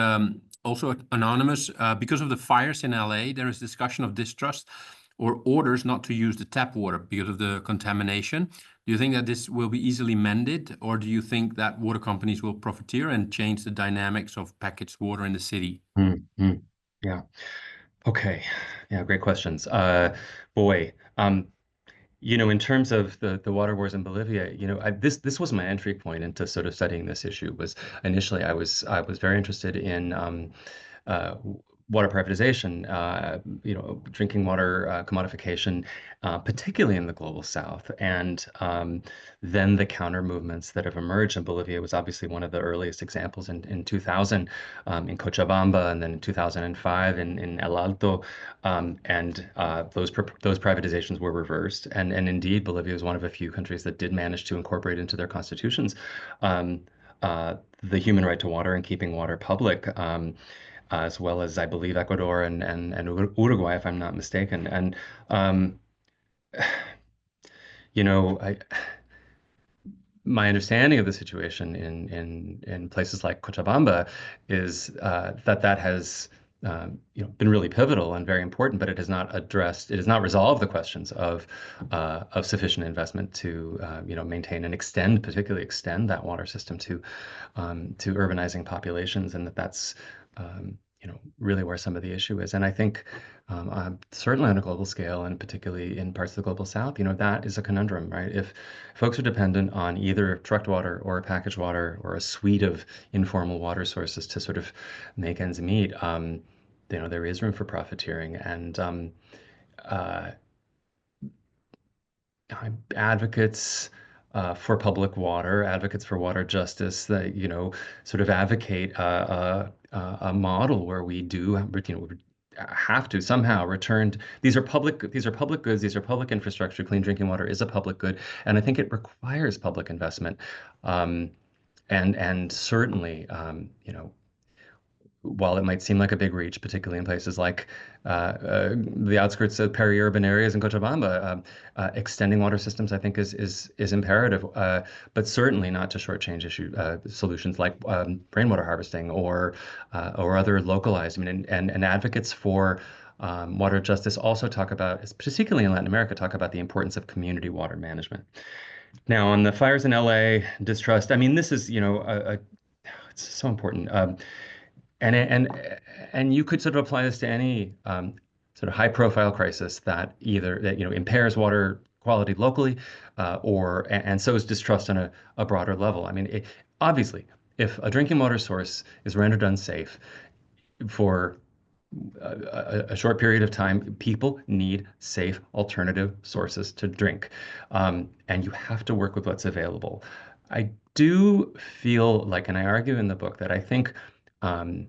also anonymous. Because of the fires in LA, there is discussion of distrust or orders not to use the tap water because of the contamination. Do you think that this will be easily mended, or do you think that water companies will profiteer and change the dynamics of packaged water in the city? Yeah. Okay. Yeah, great questions. Boy, in terms of the water wars in Bolivia, this was my entry point into sort of studying this issue. Was initially I was very interested in water privatization, drinking water commodification, particularly in the global south, and then the counter movements that have emerged. And Bolivia was obviously one of the earliest examples in 2000 in Cochabamba, and then in 2005 in El Alto, and those privatizations were reversed. And indeed, Bolivia is one of a few countries that did manage to incorporate into their constitutions the human right to water and keeping water public. As well as, I believe, Ecuador and Uruguay, if I'm not mistaken. And my understanding of the situation in places like Cochabamba is that has been really pivotal and very important, but it has not resolved the questions of sufficient investment to maintain and particularly extend that water system to urbanizing populations, and that's really where some of the issue is. And I think certainly on a global scale, and particularly in parts of the global south, that is a conundrum, right? If folks are dependent on either trucked water or packaged water or a suite of informal water sources to sort of make ends meet, there is room for profiteering. And advocates for public water, advocates for water justice, that sort of advocate a model where we do, have to somehow return. These are public goods. These are public infrastructure. Clean drinking water is a public good, and I think it requires public investment. And certainly, while it might seem like a big reach, particularly in places like the outskirts of peri-urban areas in Cochabamba, extending water systems, I think, is imperative, but certainly not to shortchange solutions like rainwater harvesting or other localized. I mean, and advocates for water justice also talk about, particularly in Latin America, the importance of community water management. Now, on the fires in LA, distrust. I mean, this is it's so important. and you could sort of apply this to any sort of high-profile crisis that either that impairs water quality locally, or and sows distrust on a broader level. I mean, obviously, if a drinking water source is rendered unsafe for a short period of time, people need safe alternative sources to drink. And you have to work with what's available. I do feel like, and I argue in the book, that I think um,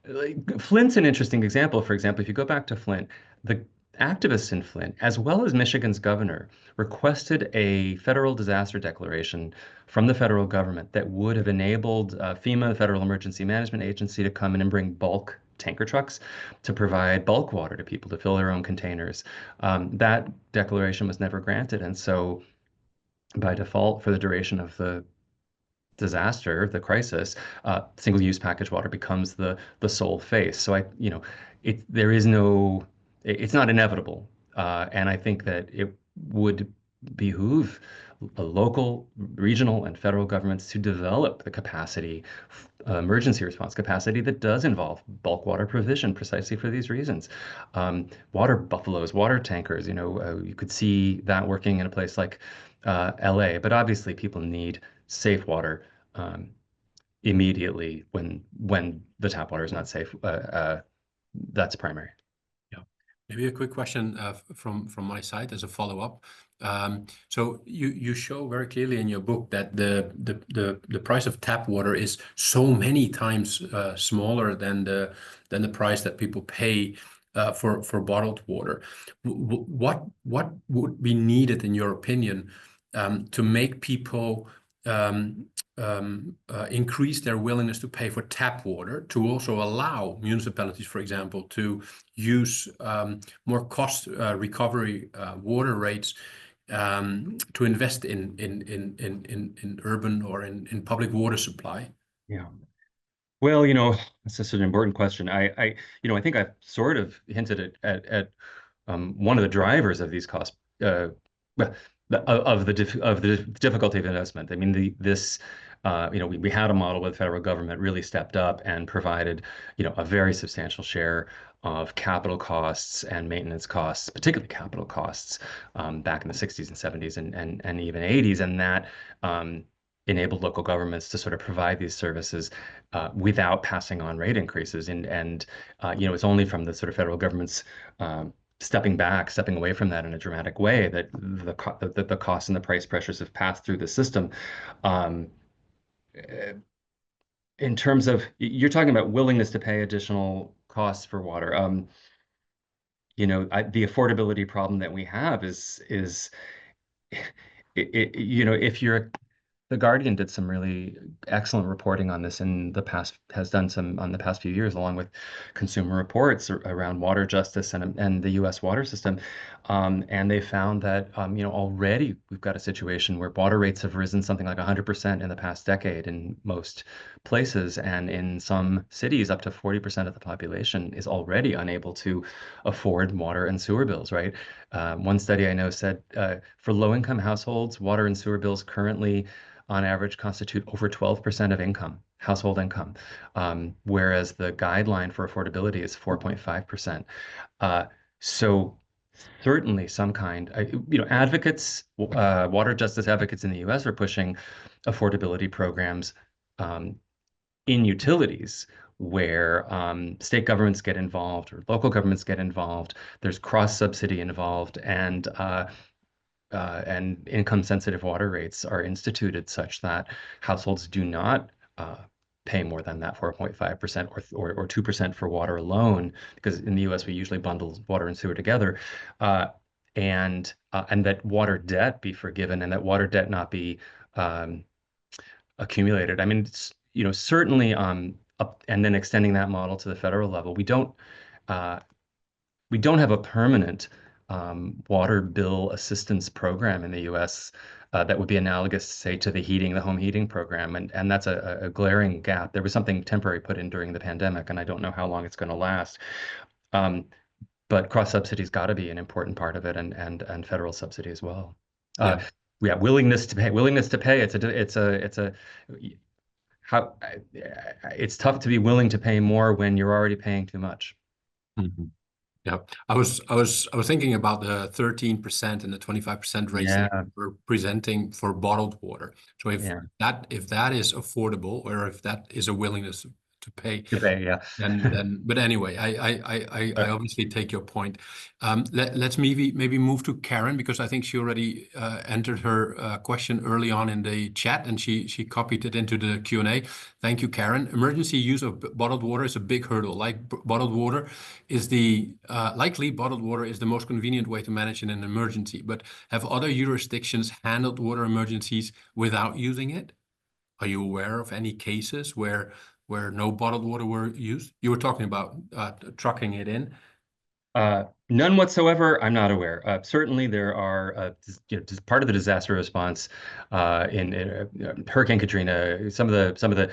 like, Flint's an interesting example. For example, if you go back to Flint, the activists in Flint, as well as Michigan's governor, requested a federal disaster declaration from the federal government that would have enabled FEMA, the Federal Emergency Management Agency, to come in and bring bulk tanker trucks to provide bulk water to people to fill their own containers. That declaration was never granted. And so, by default, for the duration of the disaster, the crisis, single-use packaged water becomes the sole face. So there is no, it's not inevitable, and I think that it would behoove local, regional, and federal governments to develop the capacity, emergency response capacity that does involve bulk water provision precisely for these reasons. Water buffaloes, water tankers, you could see that working in a place like LA, but obviously people need safe water um, immediately when the tap water is not safe. That's primary. Yeah. Maybe a quick question from my side as a follow-up. So you show very clearly in your book that the price of tap water is so many times smaller than the price that people pay for bottled water. What would be needed, in your opinion, to make people increase their willingness to pay for tap water, to also allow municipalities, for example, to use more cost recovery water rates, to invest in urban or in public water supply? Yeah. Well, that's just an important question. I think I've sort of hinted at one of the drivers of these costs, well, of the difficulty of investment. I mean, we had a model where the federal government really stepped up and provided, a very substantial share of capital costs and maintenance costs, particularly capital costs, back in the 60s and 70s and even 80s, and that enabled local governments to sort of provide these services without passing on rate increases. And it's only from the sort of federal government's stepping away from that in a dramatic way that the costs and the price pressures have passed through the system. In terms of, you're talking about willingness to pay additional costs for water. The affordability problem that we have is if you're The Guardian did some really excellent reporting on this in the past, has done some on the past few years, along with Consumer Reports around water justice and the U.S. water system. And they found that, already we've got a situation where water rates have risen something like 100% in the past decade in most places. And in some cities, up to 40% of the population is already unable to afford water and sewer bills, right? One study I know said for low-income households, water and sewer bills currently on average constitute over 12% of household income, whereas the guideline for affordability is 4.5%. So certainly some kind, advocates, water justice advocates in the US are pushing affordability programs in utilities where state governments get involved or local governments get involved. There's cross subsidy involved, and income-sensitive water rates are instituted such that households do not pay more than that 4.5% or 2% for water alone, because in the U.S. we usually bundle water and sewer together, and that water debt be forgiven and that water debt not be accumulated. I mean, certainly and then extending that model to the federal level, we don't have a permanent water bill assistance program in the U.S. That would be analogous, say, to the home heating program, and that's a glaring gap. There was something temporary put in during the pandemic, and I don't know how long it's going to last. But cross subsidy's got to be an important part of it, and federal subsidy as well. Yeah. Willingness to pay. It's a how it's tough to be willing to pay more when you're already paying too much. Mhm. Yeah, I was thinking about the 13% and the 25% rates that Yeah, we're presenting for bottled water. So yeah. if that is affordable, or if that is a willingness to pay, Debate, yeah. but anyway, I But, obviously take your point. Let's maybe move to Karen, because I think she already entered her question early on in the chat, and she copied it into the Q&A. Thank you, Karen. Emergency use of bottled water is a big hurdle. Bottled water is likely bottled water is the most convenient way to manage in an emergency. But have other jurisdictions handled water emergencies without using it? Are you aware of any cases where no bottled water were used? You were talking about trucking it in. none whatsoever. I'm not aware. Certainly, there are just part of the disaster response in Hurricane Katrina. Some of the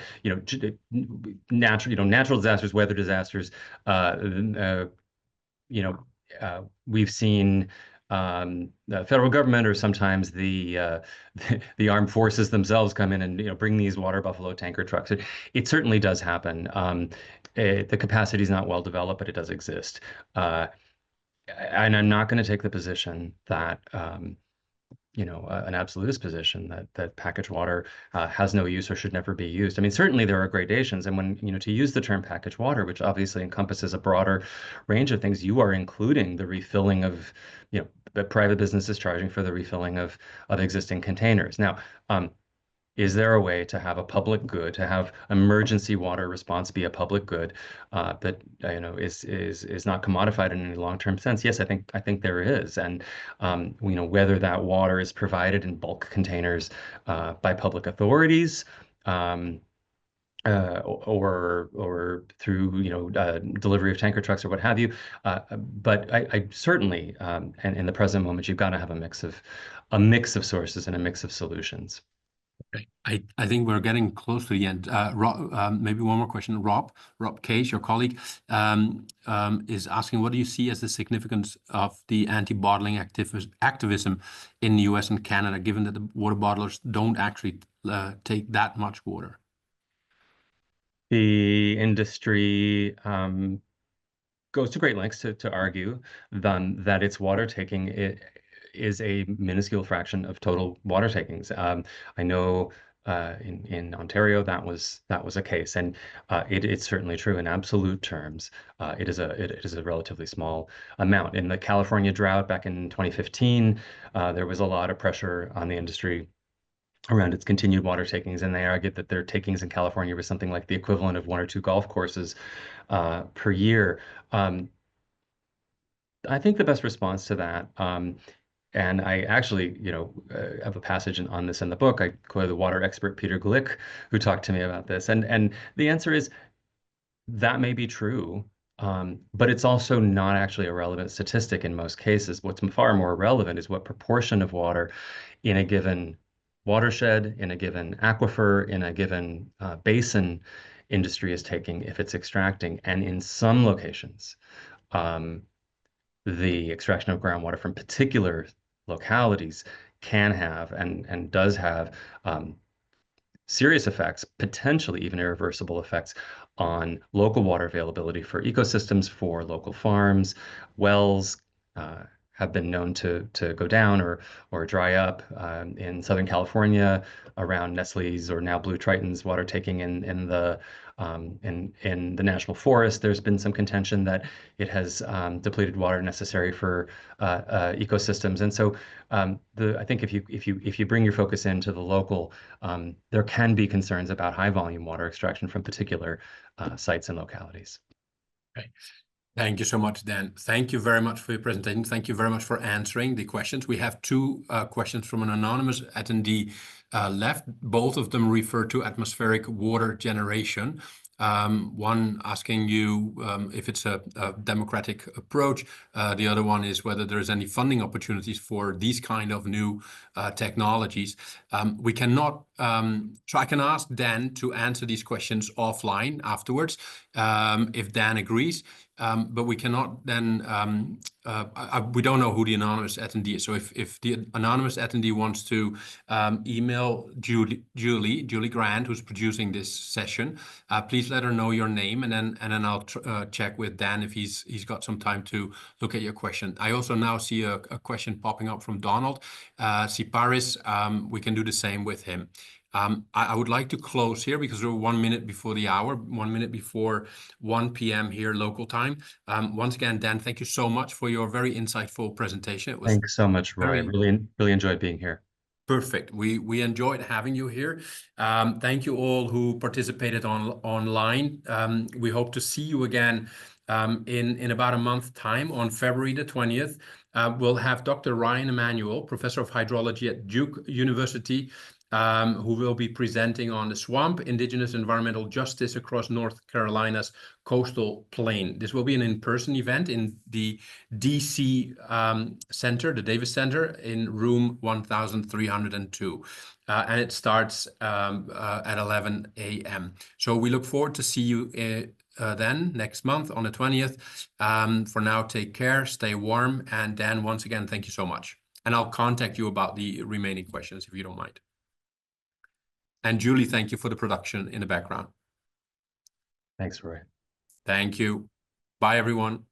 natural disasters, weather disasters. You know, we've seen the federal government, or sometimes the armed forces themselves, come in and bring these water buffalo tanker trucks. It certainly does happen. The capacity is not well developed, but it does exist. And I'm not going to take the position that an absolutist position that packaged water has no use or should never be used. I mean, certainly there are gradations, and when to use the term packaged water, which obviously encompasses a broader range of things, you are including the refilling of the private businesses charging for the refilling of existing containers. Now, is there a way to have a public good, to have emergency water response be a public good that is not commodified in any long-term sense? Yes, I think there is, and whether that water is provided in bulk containers by public authorities. Or through delivery of tanker trucks or what have you, but I certainly and in the present moment you've got to have a mix of sources and a mix of solutions. Okay. I think we're getting close to the end. Maybe one more question. Rob Case, your colleague, is asking, what do you see as the significance of the anti-bottling activism in the US and Canada, given that the water bottlers don't actually take that much water? The industry goes to great lengths to argue that its water taking is a minuscule fraction of total water takings. I know in Ontario that was a case, and it's certainly true in absolute terms. It is a relatively small amount. In the California drought back in 2015, there was a lot of pressure on the industry around its continued water takings, and they argued that their takings in California was something like the equivalent of 1 or 2 golf courses per year. I think the best response to that, and I actually, have a passage on this in the book. I quoted the water expert Peter Glick, who talked to me about this, and the answer is that may be true, but it's also not actually a relevant statistic in most cases. What's far more relevant is what proportion of water in a given watershed, in a given aquifer, in a given basin industry is taking if it's extracting. And in some locations, the extraction of groundwater from particular localities can have and does have serious effects, potentially even irreversible effects on local water availability for ecosystems, for local farms. Wells have been known to go down or dry up in Southern California around Nestle's, or now Blue Triton's, water taking in the national forest. There's been some contention that it has depleted water necessary for ecosystems, and so I think if you bring your focus into the local, there can be concerns about high volume water extraction from particular sites and localities. Okay. Thank you so much, Dan. Thank you very much for your presentation. Thank you very much for answering the questions. We have two questions from an anonymous attendee left. Both of them refer to atmospheric water generation. One asking you if it's a democratic approach. The other one is whether there's any funding opportunities for these kind of new technologies. We cannot, so I can ask Dan to answer these questions offline afterwards, if Dan agrees. But we cannot then we don't know who the anonymous attendee is. So if the anonymous attendee wants to email Julie Grant, who's producing this session, please let her know your name, and then I'll check with Dan if he's got some time to look at your question. I also now see a question popping up from Donald Siparis. We can do the same with him. I would like to close here because we're 1 minute before the hour, 1 minute before 1 p.m. here local time. Once again, Dan, thank you so much for your very insightful presentation. It was Thanks so much, Roy. very Really enjoyed being here. perfect. We enjoyed having you here. Thank you all who participated online. We hope to see you again in about a month's time on February the 20th. We'll have Dr. Ryan Emanuel, professor of hydrology at Duke University, who will be presenting on the swamp, indigenous environmental justice across North Carolina's coastal plain. This will be an in-person event in the DC Center, the Davis Center, in room 1302. And it starts at 11 a.m. So we look forward to see you then next month on the 20th. For now, take care, stay warm, and Dan, once again, thank you so much. And I'll contact you about the remaining questions if you don't mind. And Julie, thank you for the production in the background. Thanks, Roy. Thank you. Bye, everyone.